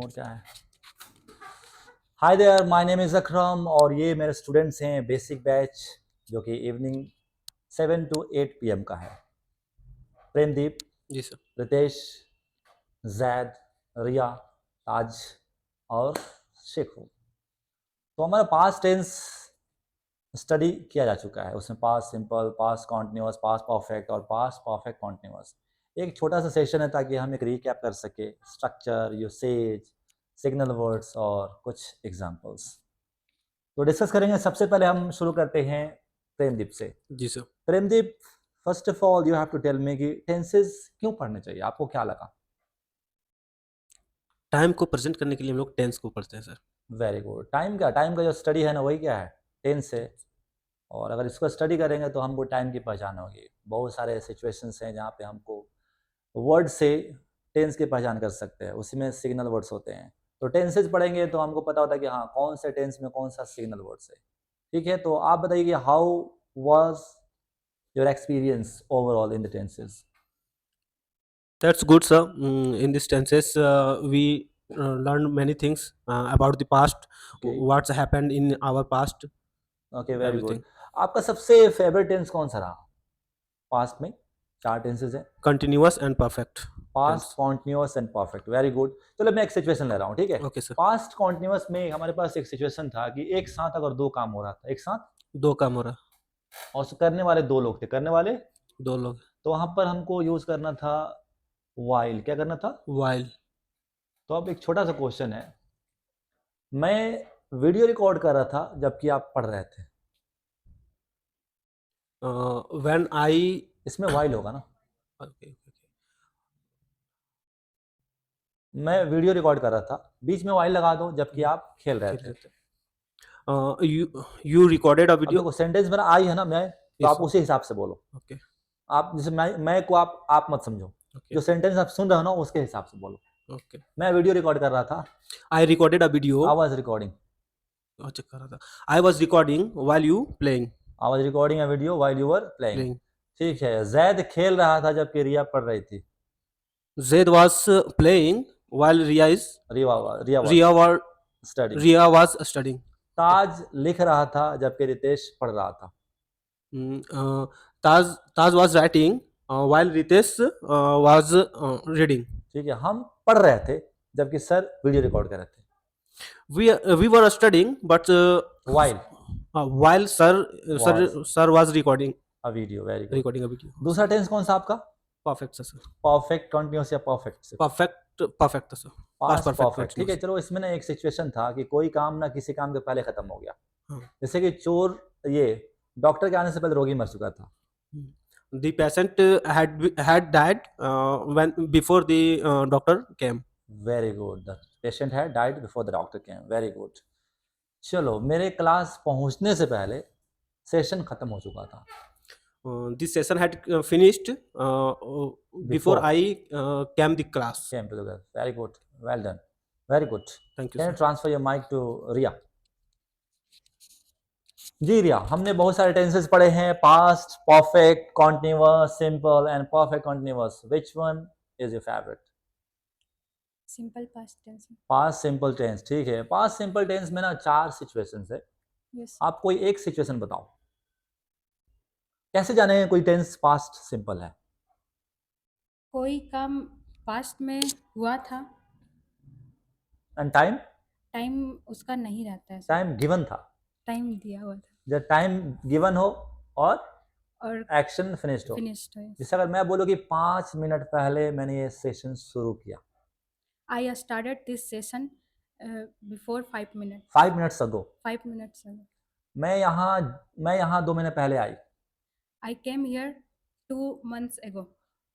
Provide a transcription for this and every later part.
और क्या है? Hi there, my name is Akram और ये मेरे स्टूडेंट्स हैं बेसिक बैच जो कि इवनिंग 7 to 8 PM का है। प्रेमदीप, जी सर। रितेश, जैद, रिया, ताज और शेखू। तो हमारा पास्ट टेंस स्टडी किया जा चुका है। उसमें past simple, past continuous, past perfect और पास्ट परफेक्ट कॉन्टिन्यूअस। एक छोटा सा सेशन है ताकि हम एक रीकैप कर सके स्ट्रक्चर, यूसेज, सिग्नल वर्ड्स और कुछ एग्जांपल्स। तो डिस्कस करेंगे। सबसे पहले हम शुरू करते हैं प्रेमदीप से। जी sir. Premdeep, first of all you have to tell me कि टेंसेस क्यों पढ़ने चाहिए, आपको क्या लगा? टाइम को प्रेजेंट करने के लिए हम लोग टेंस को पढ़ते हैं सर। Very good. टाइम का जो स्टडी है ना, वही क्या है? टेंस है। और अगर इसको स्टडी करेंगे तो हमको टाइम की पहचान होगी। बहुत सारे सिचुएशंस हैं जहाँ पे हमको वर्ड से टेंस की पहचान कर सकते हैं, उसी में सिग्नल वर्ड्स होते हैं। तो टेंसेस पढ़ेंगे तो हमको पता होता है कि हाँ, कौन से टेंस में कौन सा सिग्नल वर्ड्स है। ठीक है, तो आप बताइए कि how was your experience overall in the tenses? That's good sir. In these tenses we learn many things about the past, okay, what's happened in our past, okay, very good. everything. आपका सबसे favourite tense कौन सा रहा past में? चार tenses हैं, Continuous and perfect past, tense. Continuous and perfect. Very good. चलो मैं एक सिचुएशन ले रहा हूँ, ठीक है? Okay sir. पास्ट कॉन्टिन्यूअस में हमारे पास एक सिचुएशन था कि एक साथ अगर दो काम हो रहा था, एक साथ, दो काम हो रहा, और करने वाले दो लोग थे, करने वाले, दो लोग। तो वहां पर हमको यूज करना था वाइल। क्या करना था? While तो अब एक छोटा सा क्वेश्चन है। मैं वीडियो रिकॉर्ड कर रहा था जबकि आप पढ़ रहे थे, when I इसमें वाइल होगा ना? okay, मैं वीडियो रिकॉर्ड कर रहा था, बीच में वाइल लगा दो जबकि आप खेल रहे खेल थे। रहे थे। You recorded a अब video. देखो सेंटेंस मेरा आई है ना, मैं, तो Yes आप sir. उसी हिसाब से बोलो। Okay. आप जैसे मैं को आप मत समझो। Okay. जो सेंटेंस आप सुन रहे हो ना, उसके हिसाब से बोलो। Okay. मैं वीडियो रिकॉर्ड कर रहा था, I recorded a video. I was recording, check कर रहा था। I was recording while you playing. I was recording a video while you were playing. Playing. ठीक है, जैद खेल रहा था जबकि रिया पढ़ रही थी। Zaid was playing while Ria was Ria was studying. Ria was studying. ताज लिख रहा था जबकि रितेश पढ़ रहा था। Mm, Taj was writing while Ritesh was reading. ठीक है, हम पढ़ रहे थे जबकि सर वीडियो रिकॉर्ड कर रहे थे। We were studying, but while while was sir was recording a video. Very good. recording a video. दूसरा टेंस कौन सा आपका? Perfect sir. परफेक्ट कॉन्टिन्यूअस या परफेक्ट से? Perfect sir. Past past perfect perfect. ठीक है, continuous. चलो इसमें ना एक सिचुएशन था कि कोई काम ना किसी काम के पहले खत्म हो गया। हाँ. जैसे कि चोर, ये डॉक्टर के आने से पहले रोगी मर चुका था। The patient had died when before the doctor came. Very good. The patient had died before the doctor came. Very good. चलो, मेरे क्लास पहुंचने से पहले सेशन खत्म हो चुका था। This session had finished before Before I came the class. came to the class. Very good. Well done. Very good. Thank you Can sir. you transfer your mic to Ria? जी रिया, हमने बहुत सारे tenses पढ़े हैं, past, perfect, continuous, simple and perfect continuous. Which one is your favourite? Simple past tense. Past simple tense. ठीक है, past simple tense में ना चार सिचुएशंस है। यस। आप कोई एक सिचुएशन बताओ। कैसे जाने कोई टेंस पास्ट सिंपल है? कोई काम पास्ट में हुआ था, एंड टाइम, टाइम उसका नहीं रहता है, टाइम गिवन था, टाइम दिया हुआ था जब टाइम गिवन हो और और एक्शन फिनिश्ड हो। फिनिश्ड है। जैसे अगर मैं बोलूँ कि 5 मिनट पहले मैंने ये सेशन शुरू किया, I started this session before 5 minute, 5 minutes ago. 5 minutes ago. मैं यहाँ 2 महीने पहले आई। आई केम हियर 2 मंथ्स अगो।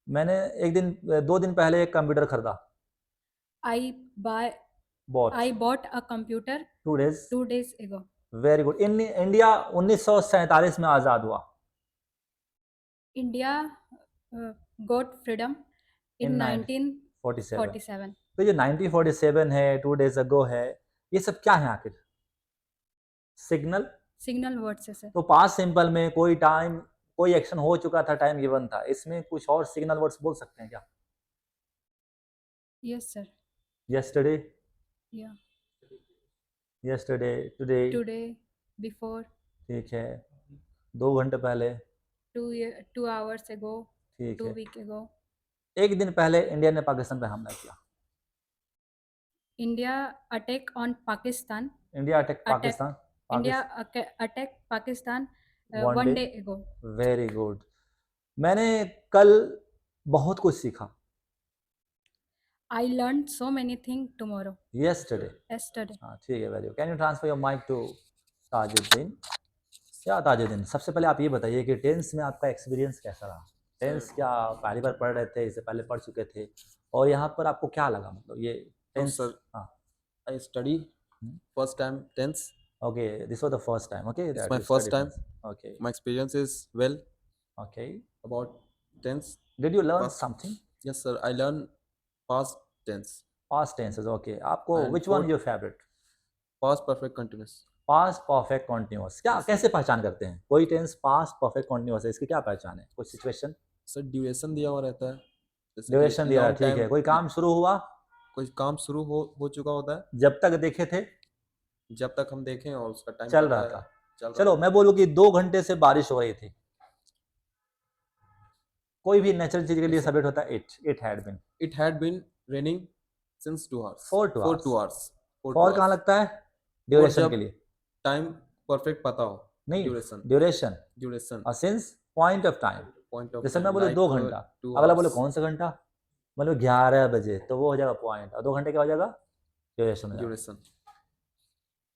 मैंने 2 दिन पहले एक कंप्यूटर खरीदा। I bought a computer 2 days 2 days ago। Very good. India 1947 में आज़ाद हुआ। इंडिया गॉट फ्रीडम इन 1947। 1947। तो ये 1947 है, 2 डेज अगो है, ये सब क्या है आखिर? सिग्नल वर्ड्स है सर। तो पास्ट सिंपल में कोई टाइम, कोई एक्शन हो चुका था, टाइम गिवन था, इसमें कुछ और सिग्नल वर्ड्स बोल सकते हैं क्या? Yes sir. Yesterday, Yeah. yesterday, today, Today, before, ठीक है, 2 घंटे पहले, 2 hours ago, ठीक 2 है, week ago. एक दिन पहले इंडिया ने पाकिस्तान पे हमला किया, India attack on Pakistan. India attack Attack. Pakistan, India attack Pakistan One 1 day. day ago. Very good. मैंने कल बहुत कुछ सीखा, I learned so many things tomorrow. yesterday, Yesterday. हाँ ठीक है, very good. Can you transfer your mic to Tajuddin? क्या ताजुद्दीन, सबसे पहले आप ये बताइए कि टेंस में आपका एक्सपीरियंस कैसा रहा? टेंस क्या पहली बार पढ़ रहे थे, इससे पहले पढ़ चुके थे, और यहाँ पर आपको क्या लगा, मतलब ये टेंस? sir. हाँ, I study first time tense. Okay, this was the first time, okay, It's that my you first studied time. tense. Okay, My experience is well okay. about tense. Did you learn Past- something? Yes, sir. I learn past tense, Past tenses, okay. आपको And which one for- your favorite? past perfect continuous. Past perfect continuous, क्या कैसे पहचान करते हैं कोई tense past perfect continuous है, इसकी क्या पहचान है? कोई सिचुएशन, सर ड्यूरेशन दिया हुआ रहता है, जैसे कि ड्यूरेशन दिया है, long ठीक time है, कोई काम शुरू हुआ, कोई काम शुरू हो चुका होता है, जब तक देखे थे जब तक हम देखें और उसका टाइम चल रहा था। चलो मैं बोलूँ कि 2 घंटे से बारिश हो रही थी, कोई भी नेचुरल चीज के लिए सब्जेक्ट होता है it had been. It had been raining since 2 hours. For 2 For hours. 2 hours. For 2 for hours. कहाँ लगता है? ड्यूरेशन जब के लिए टाइम परफेक्ट पता हो, नहीं, ड्यूरेशन ड्यूरेशन और since point of time. Point of जैसे मैं बोले 2 घंटा, अगला बोले कौन सा घंटा, मतलब 11 बजे, तो वो हो जाएगा पॉइंट, और 2 घंटे क्या हो जाएगा? ड्यूरेशन हो जाएगा। ड्यूरेशन।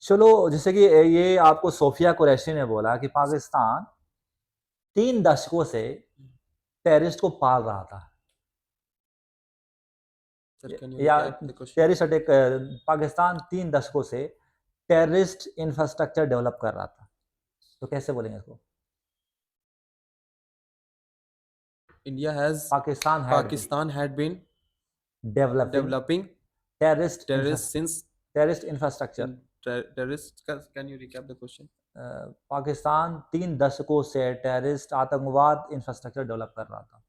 चलो, जैसे कि ये आपको सोफिया कुरैशी ने बोला कि पाकिस्तान 3 दशकों से टेररिस्ट को पाल रहा था, सर कैन यू या repeat the question? Terrorist attack, Pakistan 3 दशकों से टेररिस्ट इंफ्रास्ट्रक्चर डेवलप कर रहा था, तो कैसे बोलेंगे इसको? India has Pakistan had been developing developing terrorist terrorists since infrastructure. terrorists. Can you recap the question? Pakistan 3 दशकों से टेररिस्ट आतंकवाद इंफ्रास्ट्रक्चर डेवलप कर रहा था।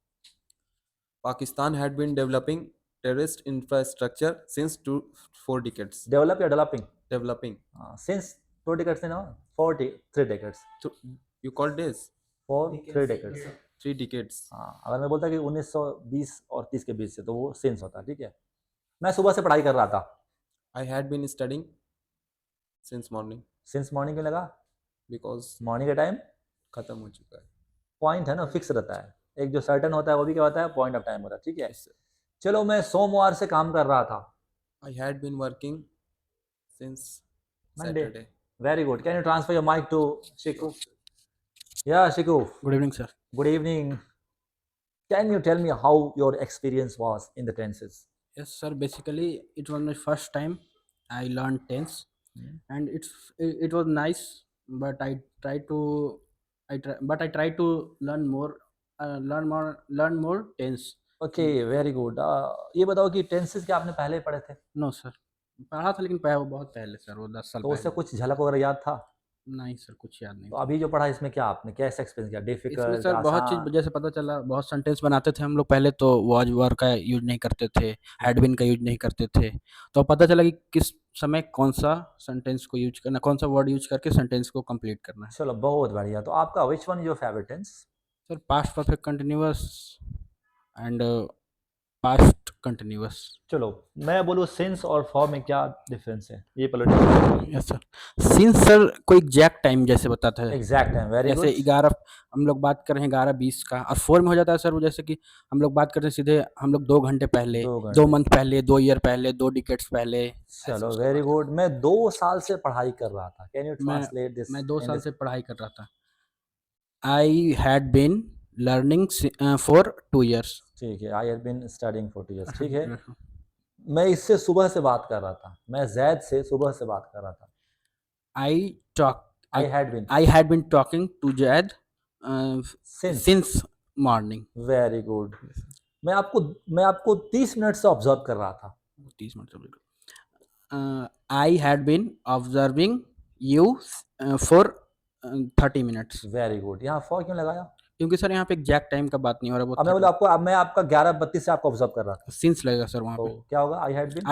Pakistan had been developing terrorist infrastructure since 4 decades. Develop या डेवलपिंग? Developing. सिंस 2 decades ना, 3 decades, You call days? 3 decades। 3 decades. हाँ, अगर मैं बोलता कि 1920 और 30 के बीच से, तो वो सिंस होता, ठीक है। मैं सुबह से पढ़ाई कर रहा था, I had been studying since morning since morning क्यों लगा? because मॉर्निंग का टाइम खत्म हो चुका है। पॉइंट है ना, फिक्स रहता है, एक जो सर्टन होता है वो भी क्या होता है? पॉइंट ऑफ टाइम होता है, ठीक है। Yes, sir. चलो, मैं सोमवार से काम कर रहा था, I had been working since Monday. Saturday. Very good. Can you transfer your mic to Shiku? या शिकू, Good evening, sir. good evening. Can you tell me how your experience was in the tenses? Yes, sir. Basically, it was my first time I learned tense, and it was nice. But I try to learn more tense. Okay, very good. ये बताओ कि tenses क्या आपने पहले पढ़े थे? No, sir. पढ़ा था, लेकिन वो बहुत पहले सर, वो 10 साल तो उससे पहले। कुछ झलक वगैरह याद था? नहीं सर, कुछ याद नहीं। तो अभी जो पढ़ा इसमें क्या आपने कैसा एक्सपीरियंस किया? इसमें डिफिकल्ट, सर बहुत चीज़ जैसे पता चला, बहुत सेंटेंस बनाते थे हम लोग पहले, तो वॉज वर का यूज नहीं करते थे, हैड बीन का यूज नहीं करते थे, तो पता चला कि किस समय कौन सा सेंटेंस को यूज करना, कौन सा वर्ड यूज करके सेंटेंस को कंप्लीट करना है। चलो, बहुत बढ़िया। तो आपका which one your favourite tense? Sir past perfect continuous and past continuous. चलो, मैं बोलूँ सिंस और फॉर में क्या डिफरेंस है, ये politics. Yes sir. Since sir कोई एग्जैक्ट टाइम जैसे बताता है, एग्जैक्ट टाइम, वेरी जैसे गुड। 11 हम लोग बात कर रहे हैं 11:20 का, और 4 में हो जाता है सर वो, जैसे कि हम लोग बात करते हैं सीधे, हम लोग 2 घंटे पहले, 2 मंथ पहले, 2 ईयर पहले, 2 डिकेट्स पहले। चलो, वेरी गुड। मैं 2 साल से पढ़ाई कर रहा था। Can you translate this? मैं 2 साल से पढ़ाई कर रहा था। I had been learning for 2 years. ठीक है, I have been studying for 2 years, ठीक है। मैं इससे सुबह से बात कर रहा था, मैं जैद से सुबह से बात कर रहा था। I I had been talking to Zaid since morning. Very good. मैं आपको 30 मिनट से ऑब्जर्व कर रहा था। 30 minute. I had been observing you for 30 minutes. Very good. यहाँ फॉर क्यों लगाया? क्योंकि सर यहाँ पे एग्जैक्ट टाइम का बात नहीं हो रहा, अब मैं बोला आपको, अब मैं आपका 11:32 से आपको ऑब्जर्व कर रहा था, सिंस लगेगा सर वहाँ तो पे। क्या होगा? I had been,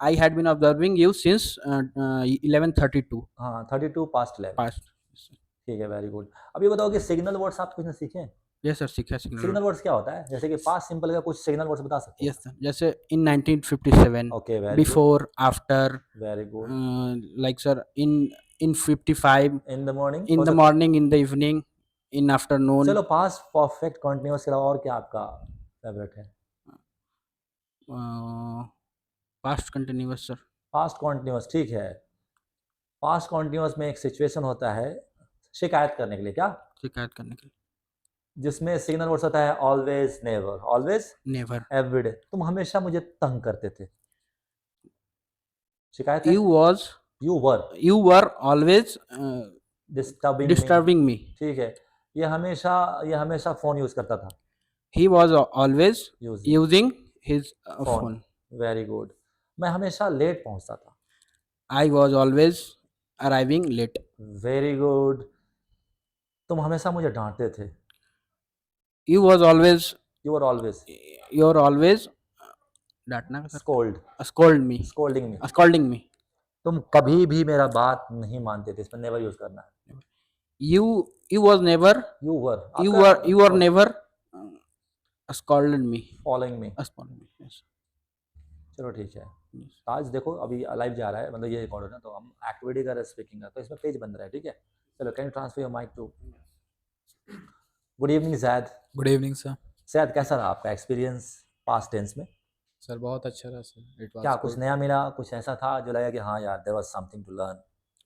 I had been observing you since 11:32 हाँ 32 पास्ट 11, past। ठीक है, वेरी गुड। अब ये बताओ कि सिग्नल वर्ड्स आप कुछ ना सीखे हैं? यस सर, सीखा सिग्नल। सिग्नल वर्ड्स क्या होता है? जैसे कि पास्ट सिंपल का कुछ सिग्नल वर्ड्स बता सकते हो? यस सर, जैसे इन 1957, okay, very good, before, after, very good. Like sir in 55, in the morning, in the morning, in the evening, in afternoon. चलो पास्ट परफेक्ट कंटिन्यूअस के अलावा और क्या आपका फेवरेट है? Past continuous sir. Past continuous, ठीक है। पास्ट कॉन्टिन्यूअस में एक सिचुएशन होता है शिकायत करने के लिए, क्या? शिकायत करने के लिए। जिसमें सिग्नल वर्ड्स होता है always, never, always, never. Everyday. तुम हमेशा मुझे तंग करते थे, शिकायत है। You were were always disturbing me, disturbing me. ठीक है। ये हमेशा फोन यूज करता था, he was always using using his phone, phone. Very good. मैं हमेशा लेट पहुंचता था, I was always arriving late. Very good. तुम हमेशा मुझे डांटते थे, you was always you are always you are always डांटना का sir, scold, scold me, scolding me. Scolding me. तुम कभी भी मेरा बात नहीं मानते थे, इसमें नेवर यूज करना है। You was never you were, you are never scolded me, following me, scolded me. चलो ठीक है। आज देखो अभी लाइव जा रहा है, मतलब ये रिकॉर्ड है ना, तो हम एक्टिविटी कर रहे हैं स्पीकिंग का, तो इसमें पेज बन रहा है, ठीक है। चलो, can you transfer your mic to? Good evening Zaid. Good evening sir. Zaid, कैसा रहा आपका एक्सपीरियंस पास्ट टेंस में? सर बहुत अच्छा रहा सर। इट क्या वाज कुछ नया मिला, कुछ ऐसा था जो लगा कि हाँ यार there was something to learn?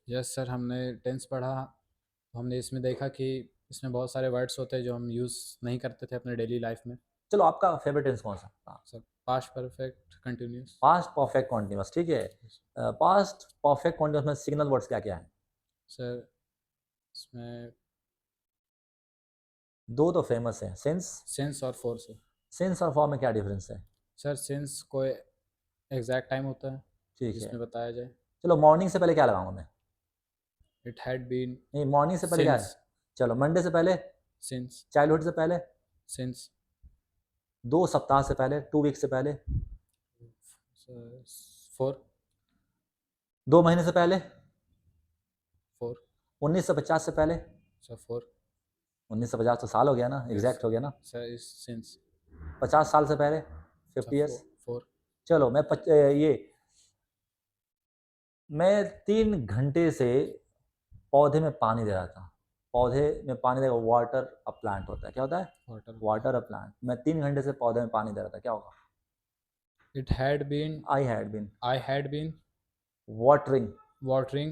Yes sir, हमने टेंस पढ़ा तो हमने इसमें देखा कि इसमें बहुत सारे वर्ड्स होते हैं जो हम यूज़ नहीं करते थे अपने डेली लाइफ में। चलो, आपका फेवरेट टेंस कौन सा? Sir past perfect continuous. Past perfect continuous, ठीक है। पास्ट परफेक्ट कॉन्टिन्यूअस में सिग्नल वर्ड्स क्या क्या है? सर इसमें दो तो फेमस है, सिंस, सेंस और फॉर सर। सिंस और फॉर में क्या डिफरेंस है? सर सेंस कोई एग्जैक्ट टाइम होता है ठीक है। जिसमें बताया जाए। चलो, मॉर्निंग से पहले क्या लगाऊंगा मैं? इट हैड बीन, नहीं, मॉर्निंग से पहले क्या है? सिंस, चलो, मंडे से पहले, सिंस, चाइल्डहुड से पहले, सिंस, 2 सप्ताह से पहले, 2 वीक से पहले, फॉर, 2 महीने से पहले, फॉर, 1950 से पहले। सर फॉर, 1950 तो साल हो गया ना, एग्जैक्ट हो गया ना। सर इज सिंस, 50 साल से पहले, 50 ईयर्स। फॉर, चलो, मैं 3 घंटे से पौधे में पानी दे रहा था। पौधे में पानी देगा, वाटर अ प्लांट होता है, क्या होता है? वाटर। Water a plant. मैं 3 घंटे से पौधे में पानी दे रहा था, क्या होगा? It had been, I had been watering. watering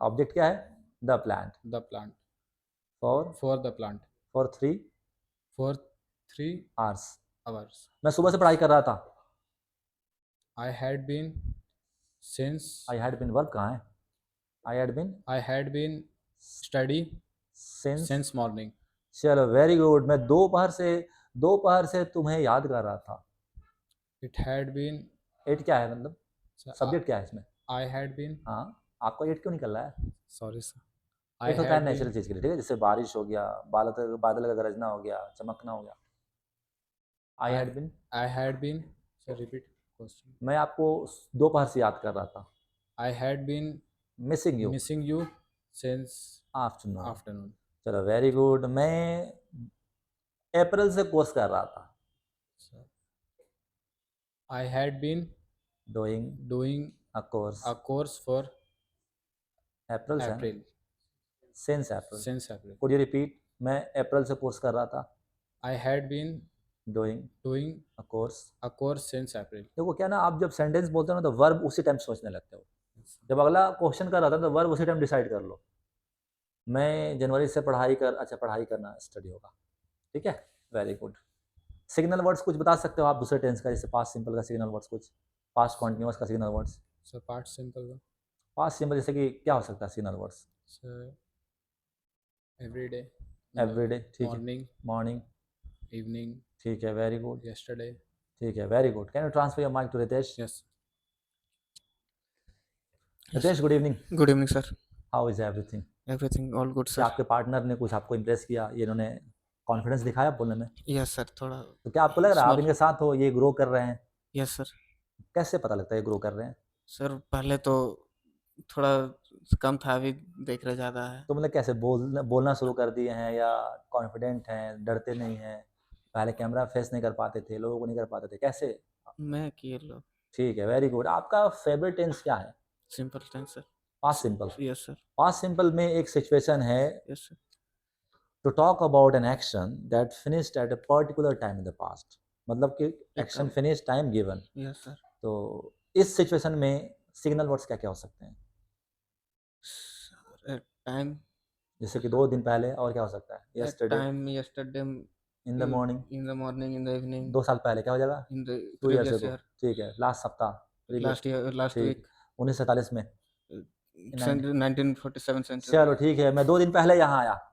ऑब्जेक्ट क्या है? The plant. the plant, for for the plant, for 3 for 3 hours. hours. मैं सुबह से पढ़ाई कर रहा था। I had been since I had been, verb कहाँ है? I had been study since. since morning. चलो, वेरी गुड। मैं दोपहर से तुम्हें याद कर रहा था। It had been, एट क्या है, मतलब sir, सब्जेक्ट क्या है इसमें? I had been, हाँ, आपका एट क्यों निकल रहा है? sorry sir, I एट होता है had नेचुरल been, चीज के लिए, ठीक है, जैसे बारिश हो गया, बादल का गरजना हो गया, चमकना हो गया। I had been, I had been, sir repeat question. मैं आपको दोपहर से याद कर रहा था। I had been missing you, missing you since afternoon. afternoon. चलो, वेरी गुड। मैं अप्रैल से कोर्स कर रहा था। Sir, I had been doing doing a course. a course for अप्रैल से, April, since April. since April. Could you repeat? मैं अप्रैल से course कर रहा था। I had been doing doing a course. a course since April. देखो क्या ना, आप जब सेंटेंस बोलते हो ना, तो वर्ब उसी टाइम सोचने लगते हो। जब अगला क्वेश्चन कर रहा था तो वर्ब उसी टाइम डिसाइड कर लो। मैं जनवरी से पढ़ाई करना स्टडी होगा, ठीक है, वेरी गुड। सिग्नल वर्ड्स कुछ बता सकते हो आप दूसरे टेंस का, जैसे पास्ट सिंपल का सिग्नल वर्ड्स, कुछ पास्ट कॉन्टिन्यूअस का signal words? So part simple. Past simple जैसे कि क्या हो सकता है signal words? So every day, everyday, ठीक है, morning, मॉर्निंग, evening, ठीक है, वेरी गुड, yesterday. ठीक है, very good. Can you transfer your mic to Ritesh? Yes. Ritesh, good evening. Good evening sir. How is everything? Everything all good, क्या sir. आपके partner ने कुछ आपको इम्प्रेस किया, ये इन्होंने कॉन्फिडेंस दिखाया बोलने में? Yes, sir. थोड़ा तो क्या आपको लग रहा है आप small. इनके साथ हो, ये ग्रो कर रहे हैं? Yes, sir. कैसे पता लगता है ये ग्रो कर रहे हैं? सर पहले तो थोड़ा कम था, अभी देख रहे ज़्यादा है. तो मतलब कैसे बोलना शुरू कर दिए हैं, या कॉन्फिडेंट हैं, डरते नहीं हैं? पहले कैमरा फेस नहीं कर पाते थे, लोगों को नहीं कर पाते थे, कैसे? मैं किए लो. ठीक है, वेरी गुड। आपका फेवरेट टेंस क्या है? Simple tense sir. Past simple. Yes sir. Past simple में एक सिचुएशन है yes sir. To talk about an action that finished at a particular time in the past, मतलब कि action finish time given. Yes sir. तो इस situation में signal words क्या क्या हो सकते हैं? टाइम. जैसे कि 2 दिन पहले, और क्या हो सकता है? Yesterday, time. Yesterday. In the morning, in the morning. In the evening. 2 साल पहले क्या हो जाएगा? In the 2 years previous ago. Year. ठीक है, लास्ट सप्ताह, previous, लास्ट ईयर. लास्ट ठीक, वीक. 1947 में। 1947 सेंचुरी. चलो ठीक है, मैं 2 दिन पहले यहाँ आया।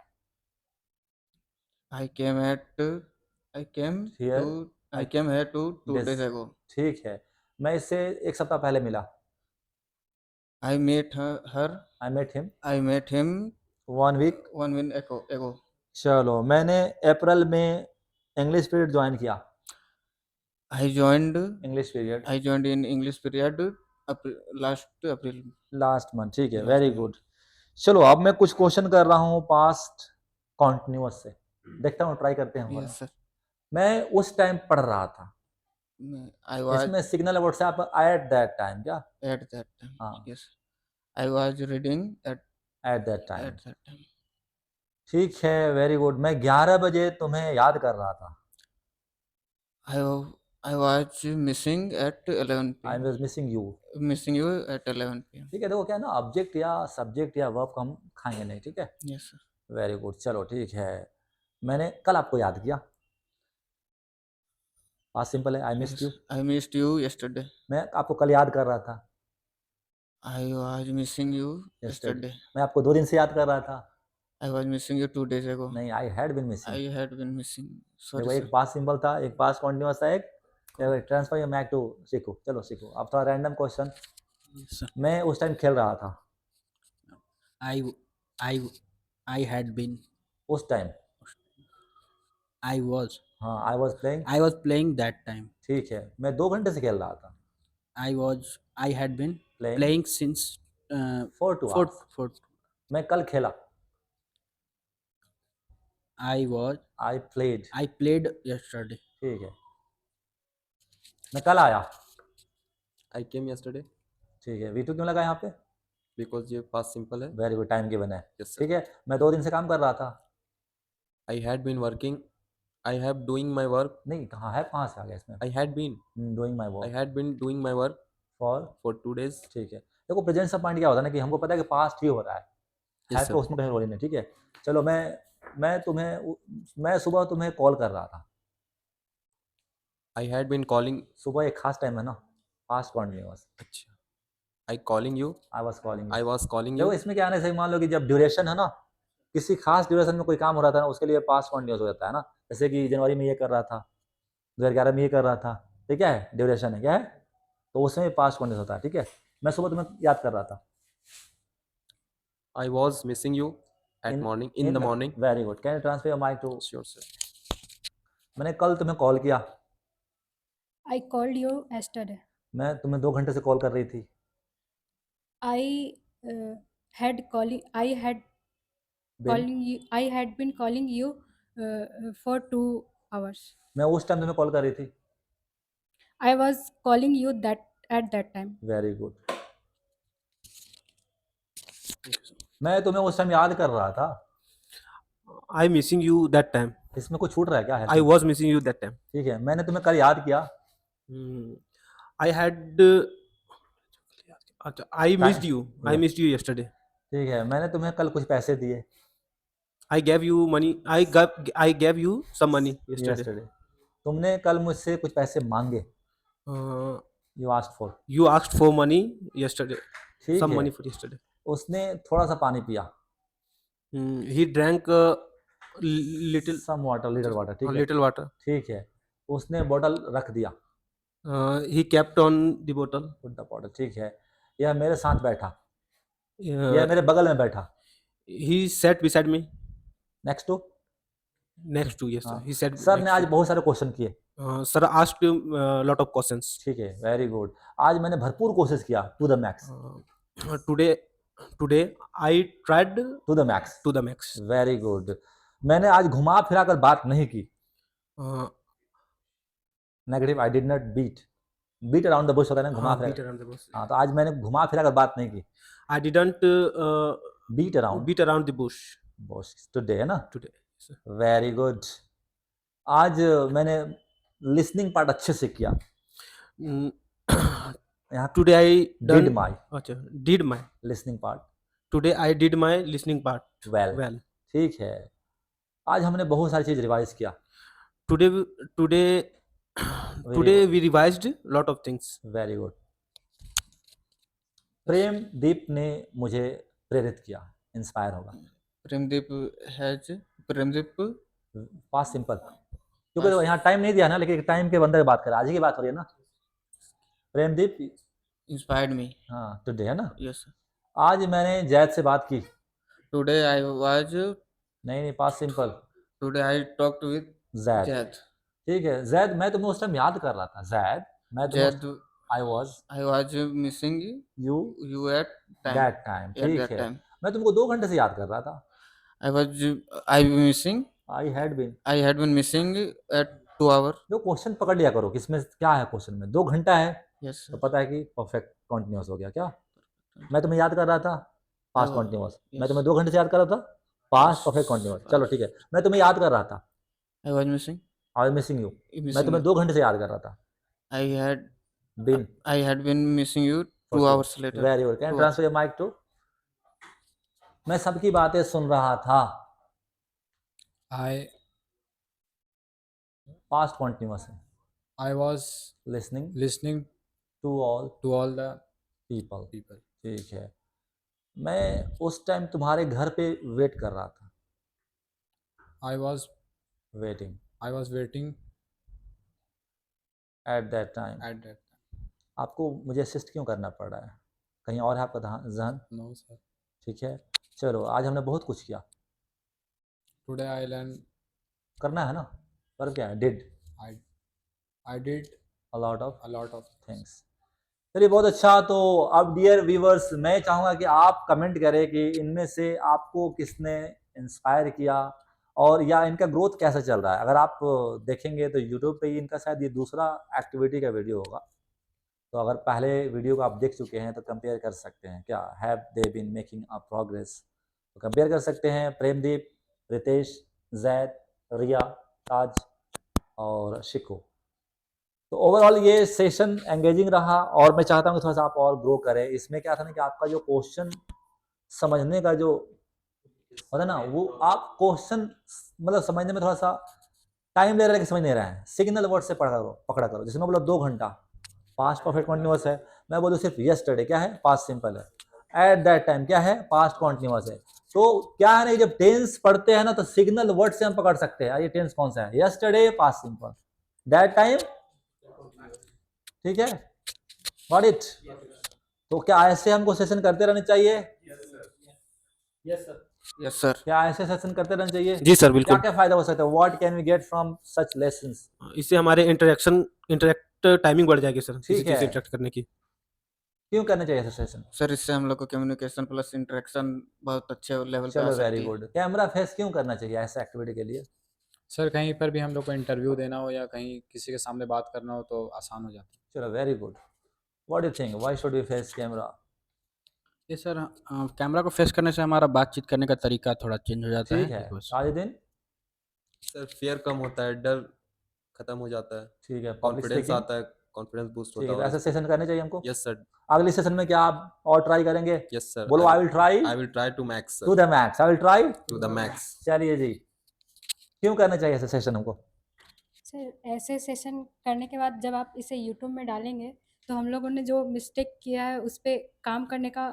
I came at. I came Here. to. I came here to 2 This. days ago. ठीक है, मैं इससे 1 सप्ताह पहले मिला। I met her. I met him I met him 1 week. 1 week ago. चलो, मैंने अप्रैल में इंग्लिश पीरियड ज्वाइन किया। I joined. English period I joined in English period last April. Last month. ठीक है, Last वेरी month. गुड। चलो, अब मैं कुछ क्वेश्चन कर रहा हूँ पास्ट कॉन्टिन्यूअस से, देखता हूँ, ट्राई करते हैं हमारा। Yes sir. मैं उस टाइम पढ़ रहा था, I was इसमें सिग्नल वर्ड से आप एट दैट टाइम, क्या? at that time. हाँ, Yes. I was reading at that time. at that time. ठीक है, वेरी गुड। मैं 11 बजे तुम्हें याद कर रहा था। I was missing at 11 I p.m. Was missing you. Missing you at 11 p.m. ठीक है, देखो क्या है ना, ऑब्जेक्ट या सब्जेक्ट या वर्ब को हम खाएंगे नहीं, ठीक है? Yes sir. Very good. चलो ठीक है, मैंने कल आपको याद किया। पास्ट सिंपल है, I missed you. I missed you yesterday. मैं आपको कल याद कर रहा था। I was missing you Yesterday. yesterday. मैं आपको 2 दिन से याद कर रहा था। I was missing you 2 days ago. नहीं, I had been missing. I had been missing. Sorry देखो, sir. एक पास्ट सिंपल था, एक पास्ट कॉन्टिन्यूअस था, एक ट्रांसफर या मैक टू। सीखो, चलो सीखो। अब थोड़ा रैंडम क्वेश्चन। Yes, sir. मैं उस टाइम खेल रहा था। I had been. उस टाइम, I was. हाँ, I was playing. I was playing that time. ठीक है, मैं 2 घंटे से खेल रहा था। I had been Playing playing since for 2 four, hours। four. मैं कल खेला। I played. played yesterday. ठीक है, मैं कल आया। I came yesterday ठीक है, V2 क्यों लगा यहाँ पे? because ये past simple है. वेरी गुड, टाइम गिवन है। Yes sir. ठीक है, मैं 2 दिन से काम कर रहा था। I had been working. I have doing my work. नहीं, कहाँ है, कहाँ से आ गया इसमें? I had been. Doing my I work had been doing my work for. for 2 days. ठीक है, देखो प्रेजेंट सब पॉइंट क्या होता है ना, कि हमको पता है कि पास्ट ही हो रहा है। Yes है sir. तो उसमें कहीं रोल ही नहीं। ठीक है, चलो, मैं सुबह तुम्हें कॉल कर रहा था। I had been calling. सुबह एक खास टाइम है ना, पास्ट कॉन्टिन्यूअस। अच्छा. I calling you. I was calling. I was calling देखो you. इसमें क्या है ना, जैसे मान लो कि जब ड्यूरेशन है ना, किसी खास ड्यूरेशन में कोई काम हो रहा था ना, उसके लिए पास्ट कॉन्टिन्यूअस हो जाता है ना। जैसे कि जनवरी में ये कर रहा था, 2011 में ये कर रहा था, तो क्या है, ड्यूरेशन है, क्या है, तो उसमें पास्ट कॉन्टिन्यूअस होता है। ठीक है, मैं सुबह तुम्हें याद कर रहा था। I was missing you at morning. In the morning. Very good. Can you transfer your mic to? Sure sir. मैंने कल तुम्हें कॉल किया। I called you yesterday. मैं तुम्हें 2 घंटे से कॉल कर रही थी। I had calling. I had bin, calling you. I had been calling you for 2 hours. मैं उस टाइम तुम्हें कॉल कर रही थी। I was calling you at that time. Very good. मैं तुम्हें उस टाइम याद कर रहा था। I missing you that time. इसमें कुछ छूट रहा है क्या है? I was missing you that time. ठीक है, मैंने तुम्हें कल याद किया। I had. अच्छा, I missed you. I Yeah. missed you yesterday. ठीक है, मैंने तुम्हें कल कुछ पैसे दिए। I gave you money. I gave you some money yesterday. Yesterday. तुमने कल मुझसे कुछ पैसे मांगे। Uh, you asked for. you asked for money yesterday. ठीक Some है, money for yesterday. उसने थोड़ा सा पानी पिया। He drank little some water, little water. ठीक है, little water. ठीक है, उसने बोतल रख दिया। He kept on the bottle. Put the bottle. ठीक है, यह मेरे साथ बैठा, Uh, यह मेरे बगल में बैठा। He sat beside me. Next to Next to, yes sir. हाँ He sat सर ने next आज to. बहुत सारे क्वेश्चन किए Sir asked a lot of questions. ठीक है वेरी गुड आज मैंने भरपूर कोशिश किया to the max Today I tried to the max to the max. Very good मैंने आज घुमा फिरा कर बात नहीं की Uh, negative I did not beat around the bush होता है ना घुमा beat फिरा around the bush. हाँ तो आज मैंने घुमा फिरा कर बात नहीं की I didn't beat around beat around the bush bush today है ना today. Sir. वेरी गुड आज मैंने लिसनिंग पार्ट अच्छे से किया Mm, यहाँ Today I डिड done. माई अच्छा, did my. Listening part Today I did my listening part well well. ठीक है आज हमने बहुत सारी चीज रिवाइज किया Today Very today we revised lot of things. Very good Premdeep ने मुझे प्रेरित किया इंस्पायर होगा प्रेमदीप पास सिंपल क्योंकि तो यहाँ टाइम नहीं दिया ना लेकिन टाइम के बंदे की बात करें आज ही की बात हो रही है ना प्रेमदीप इंस्पायर्ड मी हाँ टुडे है ना यस आज मैंने जैद से बात की टुडे आई वाज नहीं past simple today I talked with Zaid Zaid ठीक है जैद मैं तुम्हें उस टाइम याद कर रहा था जैद मैं Zaid I I was missing you you at time that time at ठीक दैट है टाइम मैं तुमको 2 घंटे से याद कर रहा था I missing I had been I had been missing at 2 hour जो क्वेश्चन पकड़ लिया करो किसमें क्या है क्वेश्चन में 2 घंटा है यस तो पता है कि परफेक्ट कॉन्टिन्यूस हो गया क्या मैं तुम्हें याद कर रहा था पास्ट Oh, कॉन्टिन्यूस मैं yes. तुम्हें 2 घंटे से याद कर रहा था पास्ट परफेक्ट कॉन्टिन्यूस चलो ठीक है मैं तुम्हें याद कर रहा था आई was missing I missing you मैं तुम्हें 2 घंटे से याद कर रहा था बिन आई had been missing you 2 hours later very good can 2 transfer your mic to मैं सबकी बातें सुन रहा था I पास्ट कॉन्टिन्यूस है I was listening listening to all to all the people people. ठीक है मैं उस टाइम तुम्हारे घर पे वेट कर रहा था I was waiting waiting at that time at that time. आपको मुझे असिस्ट क्यों करना पड़ रहा है कहीं और है आपका जहन No sir. ठीक है चलो आज हमने बहुत कुछ किया Today I learned. करना है ना पर क्या है did I did a lot of a lot of things. Things चलिए बहुत अच्छा तो अब डियर व्यूवर्स मैं चाहूँगा कि आप कमेंट करें कि इनमें से आपको किसने इंस्पायर किया और या इनका ग्रोथ कैसा चल रहा है अगर आप देखेंगे तो यूट्यूब पे ही इनका शायद ये दूसरा एक्टिविटी का वीडियो होगा तो अगर पहले वीडियो को आप देख चुके हैं तो कंपेयर कर सकते हैं क्या have they been making a progress तो कंपेयर कर सकते हैं प्रेमदीप रितेश जैद रिया ताज और शिको तो ओवरऑल ये सेशन एंगेजिंग रहा और मैं चाहता हूँ कि थोड़ा सा आप और ग्रो करें इसमें क्या था ना कि आपका जो क्वेश्चन समझने का जो होता है ना वो आप क्वेश्चन मतलब समझने में थोड़ा सा टाइम ले रहे हैं कि समझ नहीं रहे हैं सिग्नल वर्ड से पकड़ा करो जैसे मैं बोला 2 घंटा पास्ट परफेक्ट कॉन्टिन्यूअस है मैं बोलूँ सिर्फ यस्टरडे क्या है पास्ट सिंपल है एट दैट टाइम क्या है पास्ट कॉन्टिन्यूअस है तो क्या है ना जब टेंस पढ़ते हैं ना तो सिग्नल वर्ड से हम पकड़ सकते हैं ये टेंस कौन सा है yesterday past simple that time ठीक है व्हाट इट तो क्या ऐसे हमको सेशन करते रहने चाहिए यस सर क्या ऐसे सेशन करते रहने चाहिए जी सर क्या बिल्कुल क्या फायदा हो सकता है what can we get from such lessons इससे हमारे इंटरेक्ट टाइमिंग बढ़ जाएगी सर किसी ठीक चीज से है। इंटरेक्ट करने की क्यों करना चाहिए ऐसे सेशन सर इससे हम लोग को कम्युनिकेशन प्लस इंटरेक्शन बहुत अच्छे लेवल पे आ चलो सकती वेरी है गुड कैमरा फेस क्यों करना चाहिए ऐसे एक्टिविटी के लिए सर कहीं पर भी हम लोग को इंटरव्यू देना हो या कहीं किसी के सामने बात करना हो तो आसान हो जाता है. चलो very good what do you think why should we face camera ये सर कैमरा को फेस करने से हमारा बातचीत करने का तरीका थोड़ा चेंज हो जाता ठीक है है बस। आज दिन सर फियर कम होता है, डर खत्म हो जाता है, ठीक है पब्लिक कॉन्फिडेंस स्पीकिंग आता है, कॉन्फिडेंस बूस्ट ठीक होता है तो है। ऐसे सेशन करने चाहिए हमको यस सर, अगले सेशन में क्या आप और ट्राई करेंगे यस सर। बोलो I will try I will try to max to the max I will try to the max. चलिए जी क्यों करना चाहिए ऐसे सेशन हमको सर ऐसे सेशन करने के बाद जब आप इसे यूट्यूब में डालेंगे तो हम लोगों ने जो मिस्टेक किया है उस पर काम करने का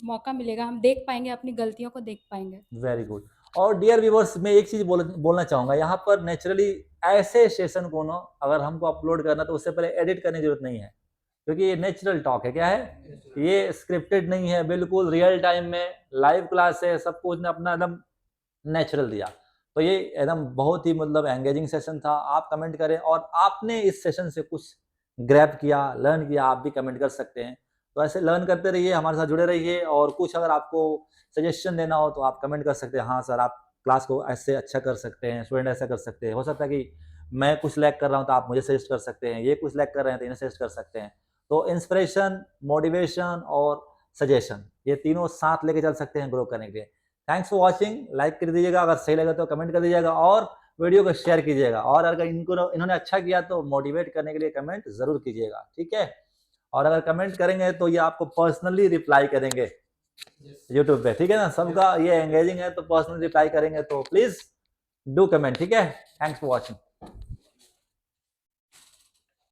मौका मिलेगा हम देख पाएंगे अपनी गलतियों को देख पाएंगे वेरी गुड और डियर व्यूवर्स मैं एक चीज बोलना चाहूंगा यहाँ पर नेचुरली ऐसे सेशन को ना अगर हमको अपलोड करना तो उससे पहले एडिट करने की जरूरत नहीं है क्योंकि ये नेचुरल टॉक है। क्या है? ये स्क्रिप्टेड नहीं है, बिल्कुल रियल टाइम में लाइव क्लास है, सब कुछ ने अपना एकदम नेचुरल दिया। तो ये एकदम बहुत ही मतलब एंगेजिंग सेशन था। आप कमेंट करें, और आपने इस सेशन से कुछ ग्रैब किया, लर्न किया, आप भी कमेंट कर सकते हैं। तो ऐसे लर्न करते रहिए, हमारे साथ जुड़े रहिए, और कुछ अगर आपको सजेशन देना हो तो आप कमेंट कर सकते हैं। हाँ सर, आप क्लास को ऐसे अच्छा कर सकते हैं, स्टूडेंट ऐसा कर सकते हैं। हो सकता है कि मैं कुछ लैग कर रहा हूँ तो आप मुझे सजेस्ट कर सकते हैं, ये कुछ लैग कर रहे हैं तो इन्हें सजेस्ट कर सकते हैं। तो इंस्पिरेशन, मोटिवेशन और सजेशन, ये तीनों साथ लेके चल सकते हैं ग्रो करने के लिए। Thanks for watching. लाइक कर दीजिएगा, अगर सही लगे तो कमेंट कर दीजिएगा, और वीडियो को शेयर कीजिएगा। और अगर इन्होंने अच्छा किया तो मोटिवेट करने के लिए कमेंट जरूर कीजिएगा, ठीक है? और अगर कमेंट करेंगे तो ये आपको पर्सनली रिप्लाई करेंगे यूट्यूब पे, ठीक है ना? सबका ये एंगेजिंग है तो पर्सनली रिप्लाई करेंगे, तो प्लीज डू कमेंट, ठीक है? Thanks for watching.